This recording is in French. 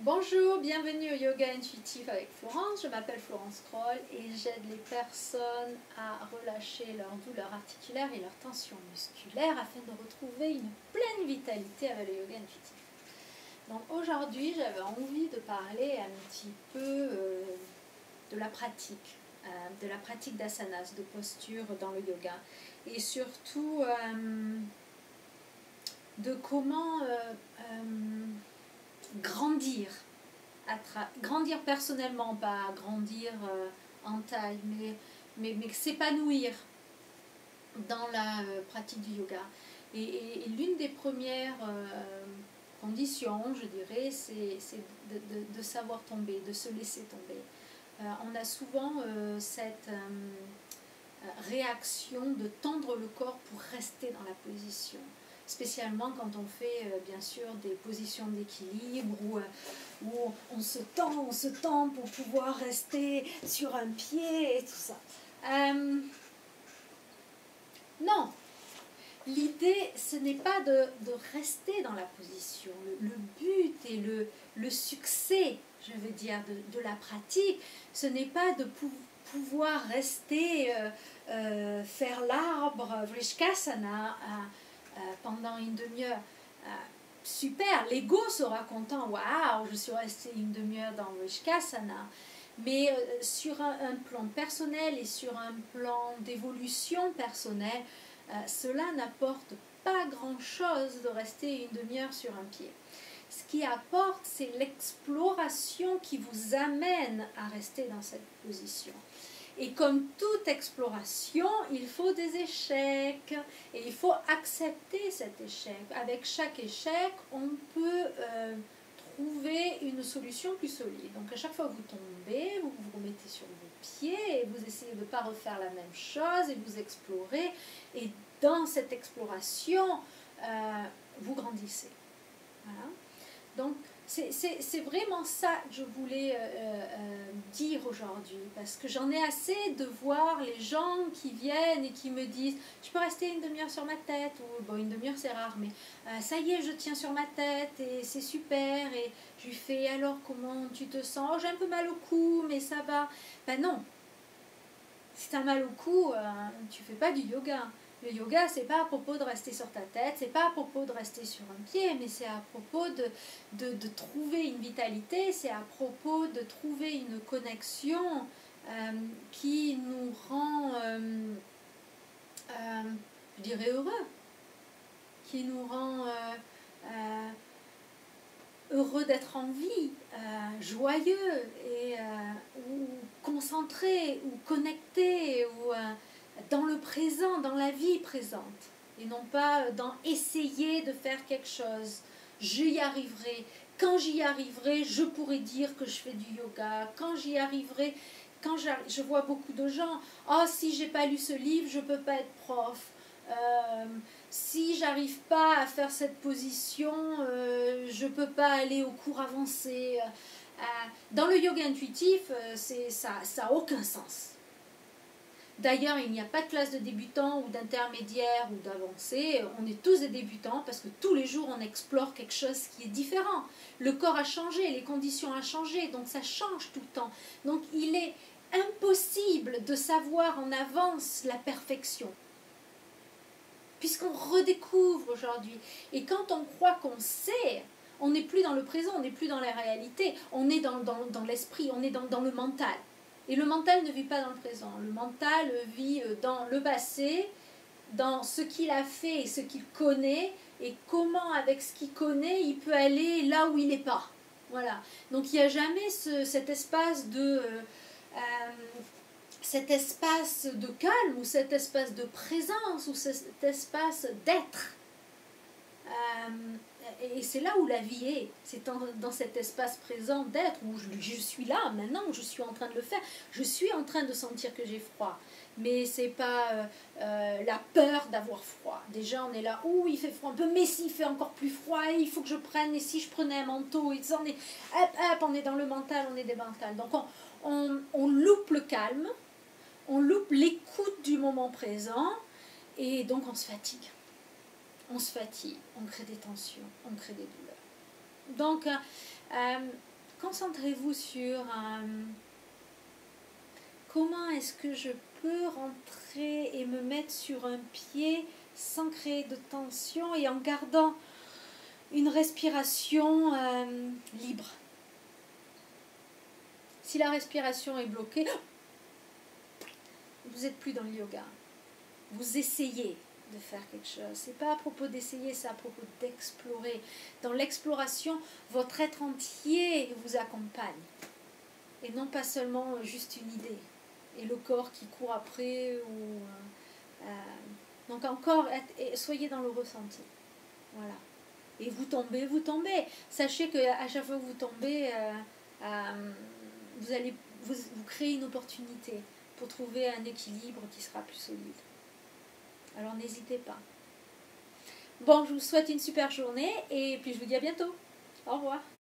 Bonjour, bienvenue au Yoga Intuitif avec Florence. Je m'appelle Florence Kroll et j'aide les personnes à relâcher leur douleur articulaire et leur tension musculaire afin de retrouver une pleine vitalité avec le Yoga Intuitif. Donc aujourd'hui, j'avais envie de parler un petit peu de la pratique d'asanas, de posture dans le yoga et surtout de comment grandir personnellement, pas grandir en taille, mais s'épanouir dans la pratique du yoga. Et l'une des premières conditions, je dirais, c'est de savoir tomber, de se laisser tomber. On a souvent cette réaction de tendre le corps pour rester dans la position. Spécialement quand on fait bien sûr des positions d'équilibre où on se tend pour pouvoir rester sur un pied et tout ça. Non, l'idée ce n'est pas de rester dans la position. Le but et le succès, je veux dire, de la pratique, ce n'est pas de pouvoir rester faire l'arbre Vrishkasana pendant une demi-heure. Super, l'ego sera content, waouh, je suis restée une demi-heure dans Vrishkasana. Mais sur un plan personnel et sur un plan d'évolution personnelle, cela n'apporte pas grand-chose de rester une demi-heure sur un pied. Ce qui apporte, c'est l'exploration qui vous amène à rester dans cette position. Et comme toute exploration, il faut des échecs et il faut accepter cet échec. Avec chaque échec, on peut trouver une solution plus solide. Donc à chaque fois que vous tombez, vous vous remettez sur vos pieds et vous essayez de ne pas refaire la même chose et vous explorez. Et dans cette exploration, vous grandissez. Voilà. Donc c'est vraiment ça que je voulais dire aujourd'hui, parce que j'en ai assez de voir les gens qui viennent et qui me disent je peux rester une demi-heure sur ma tête, ou bon, une demi-heure c'est rare, mais ça y est, je tiens sur ma tête et c'est super, et je lui fais alors comment tu te sens, oh, j'ai un peu mal au cou mais ça va. Ben non, si tu as mal au cou, tu fais pas du yoga. Le yoga, c'est pas à propos de rester sur ta tête, c'est pas à propos de rester sur un pied, mais c'est à propos de trouver une vitalité, c'est à propos de trouver une connexion qui nous rend, je dirais, heureux, qui nous rend heureux d'être en vie, joyeux, et, ou concentré, ou connecté, ou dans le présent, dans la vie présente, et non pas dans essayer de faire quelque chose. J'y arriverai. Quand j'y arriverai, je pourrai dire que je fais du yoga. Quand j'y arriverai, quand je vois beaucoup de gens, oh, si j'ai pas lu ce livre, je peux pas être prof. Si j'arrive pas à faire cette position, je peux pas aller au cours avancé. Dans le yoga intuitif, ça n'a aucun sens. D'ailleurs, il n'y a pas de classe de débutants ou d'intermédiaires ou d'avancés. On est tous des débutants parce que tous les jours, on explore quelque chose qui est différent. Le corps a changé, les conditions ont changé, donc ça change tout le temps. Donc, il est impossible de savoir en avance la perfection, puisqu'on redécouvre aujourd'hui. Et quand on croit qu'on sait, on n'est plus dans le présent, on n'est plus dans la réalité, on est dans l'esprit, on est dans le mental. Et le mental ne vit pas dans le présent. Le mental vit dans le passé, dans ce qu'il a fait et ce qu'il connaît, et comment, avec ce qu'il connaît, il peut aller là où il n'est pas. Voilà. Donc il n'y a jamais cet espace de calme, ou cet espace de présence, ou cet espace d'être. Et c'est là où la vie est, c'est dans cet espace présent d'être, où je suis là, maintenant, je suis en train de le faire, je suis en train de sentir que j'ai froid, mais c'est pas la peur d'avoir froid. Déjà on est là, ouh il fait froid un peu, mais s'il fait encore plus froid, il faut que je prenne, et si je prenais un manteau, et on est, on est dans le mental, on est des mentales, donc on loupe le calme, on loupe l'écoute du moment présent, et donc on se fatigue. On se fatigue, on crée des tensions, on crée des douleurs. Donc, concentrez-vous sur comment est-ce que je peux rentrer et me mettre sur un pied sans créer de tension et en gardant une respiration libre. Si la respiration est bloquée, vous n'êtes plus dans le yoga. Vous essayez de faire quelque chose. Ce n'est pas à propos d'essayer, c'est à propos d'explorer. Dans l'exploration, votre être entier vous accompagne. Et non pas seulement juste une idée. Et le corps qui court après. Donc encore, soyez dans le ressenti. Voilà. Et vous tombez, vous tombez. Sachez qu'à chaque fois que vous tombez, vous créez une opportunité pour trouver un équilibre qui sera plus solide. Alors n'hésitez pas. Bon, je vous souhaite une super journée et puis je vous dis à bientôt. Au revoir.